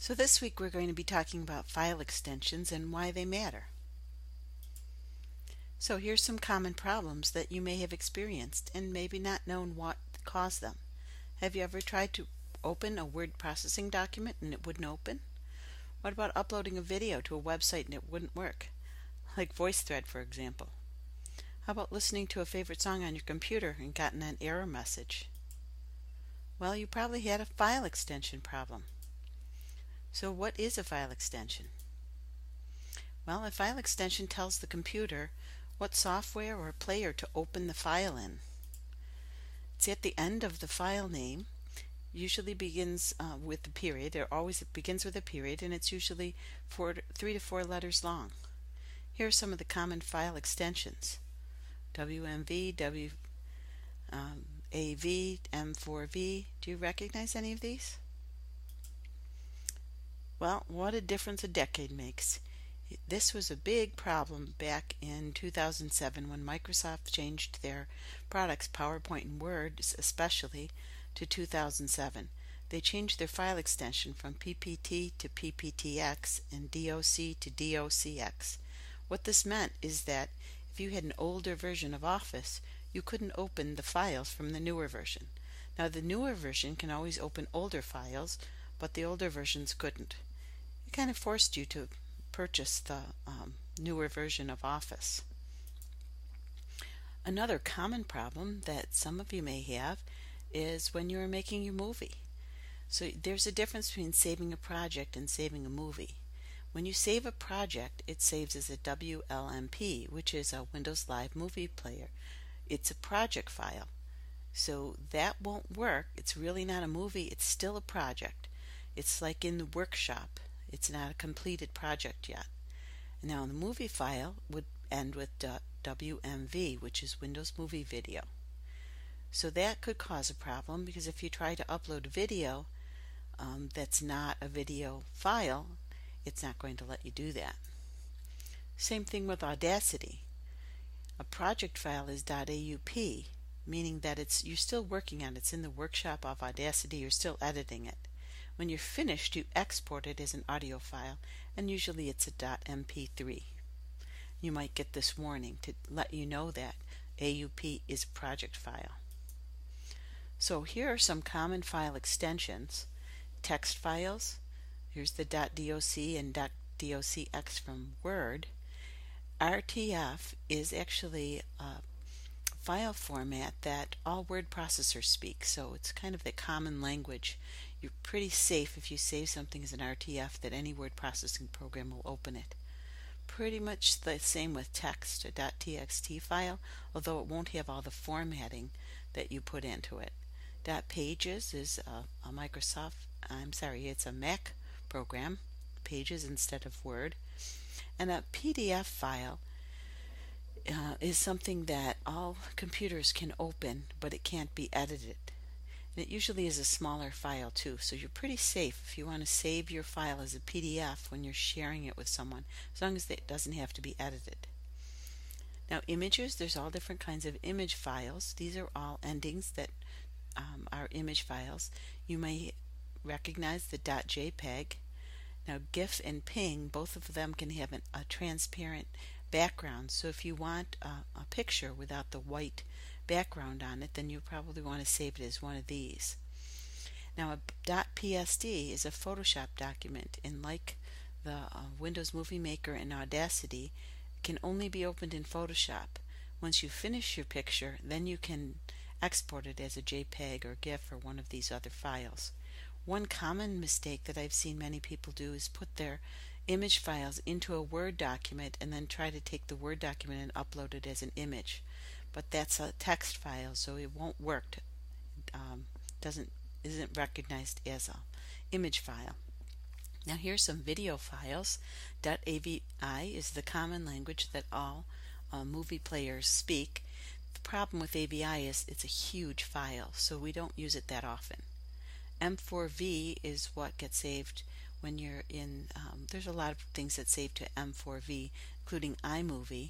So this week we're going to be talking about file extensions and why they matter. So here's some common problems that you may have experienced and maybe not known what caused them. Have you ever tried to open a word processing document and it wouldn't open? What about uploading a video to a website and it wouldn't work? Like VoiceThread, for example. How about listening to a favorite song on your computer and gotten an error message? Well, you probably had a file extension problem. So what is a file extension? Well, a file extension tells the computer what software or player to open the file in. It's at the end of the file name, usually begins with the period. It begins with a period, and it's usually 3 to 4 letters long. Here are some of the common file extensions: WMV, WAV, M4V. Do you recognize any of these? Well, what a difference a decade makes. This was a big problem back in 2007 when Microsoft changed their products, PowerPoint and Word especially, to 2007. They changed their file extension from PPT to PPTX and DOC to DOCX. What this meant is that if you had an older version of Office, you couldn't open the files from the newer version. Now, the newer version can always open older files, but the older versions couldn't. It kind of forced you to purchase the newer version of Office. Another common problem that some of you may have is when you're making your movie. So there's a difference between saving a project and saving a movie. When you save a project, it saves as a WLMP, which is a Windows Live Movie Player. It's a project file. So that won't work. It's really not a movie. It's still a project. It's like in the workshop. It's not a completed project yet. Now the movie file would end with WMV, which is Windows Movie Video. So that could cause a problem because if you try to upload a video that's not a video file, it's not going to let you do that. Same thing with Audacity. A project file is .aup, meaning that you're still working on it. It's in the workshop of Audacity. You're still editing it. When you're finished, you export it as an audio file, and usually it's a .mp3. You might get this warning to let you know that AUP is a project file. So here are some common file extensions. Text files. Here's the .doc and .docx from Word. RTF is actually a file format that all word processors speak, so it's kind of the common language. You're pretty safe if you save something as an RTF that any word processing program will open it. Pretty much the same with text, a .txt file, although it won't have all the formatting that you put into it. .pages is it's a Mac program, Pages instead of Word. And a PDF file is something that all computers can open, but it can't be edited. And it usually is a smaller file too, so you're pretty safe if you want to save your file as a PDF when you're sharing it with someone, as long as it doesn't have to be edited. Now images, there's all different kinds of image files. These are all endings that are image files. You may recognize the .jpeg. Now GIF and PNG, both of them can have a transparent background, so if you want a picture without the white background on it, then you probably want to save it as one of these. Now a .psd is a Photoshop document, and like the Windows Movie Maker and Audacity, it can only be opened in Photoshop. Once you finish your picture, then you can export it as a JPEG or GIF or one of these other files. One common mistake that I've seen many people do is put their image files into a Word document and then try to take the Word document and upload it as an image. But that's a text file, so it won't work. Isn't recognized as an image file. Now here's some video files. .avi is the common language that all movie players speak. The problem with AVI is it's a huge file, so we don't use it that often. M4V is what gets saved when you're in, there's a lot of things that save to M4V, including iMovie,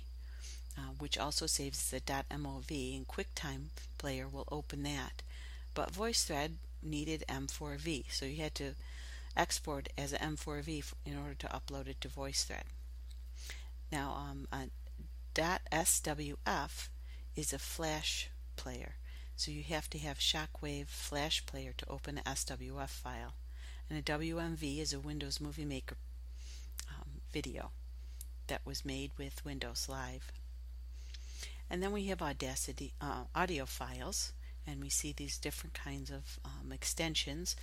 which also saves as a .mov, and QuickTime Player will open that. But VoiceThread needed M4V, so you had to export as an M4V in order to upload it to VoiceThread. Now, .swf is a flash player, so you have to have Shockwave Flash Player to open an SWF file. And a WMV is a Windows Movie Maker video that was made with Windows Live. And then we have Audacity audio files, and we see these different kinds of extensions.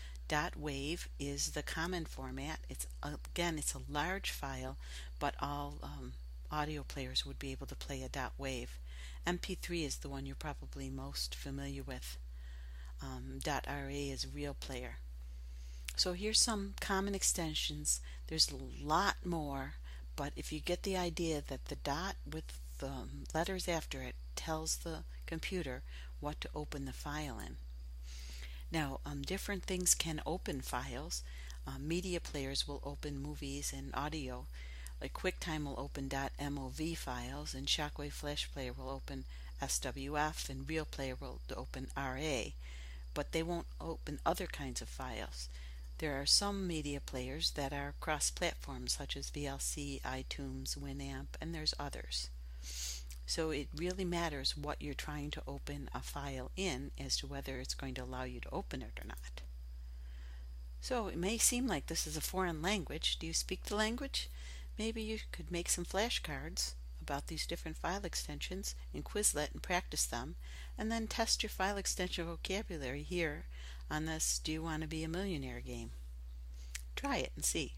.wave is the common format. It's a large file, but all audio players would be able to play a .wave. MP3 is the one you're probably most familiar with. .ra is Real Player. So here's some common extensions. There's a lot more, but if you get the idea that the dot with the letters after it tells the computer what to open the file in. Now, different things can open files. Media players will open movies and audio. Like QuickTime will open .mov files, and Shockwave Flash Player will open SWF, and Real Player will open RA, but they won't open other kinds of files. There are some media players that are cross-platform, such as VLC, iTunes, Winamp, and there's others. So it really matters what you're trying to open a file in as to whether it's going to allow you to open it or not. So it may seem like this is a foreign language. Do you speak the language? Maybe you could make some flashcards about these different file extensions in Quizlet and practice them, and then test your file extension vocabulary here on this Do You Want to Be a Millionaire game. Try it and see.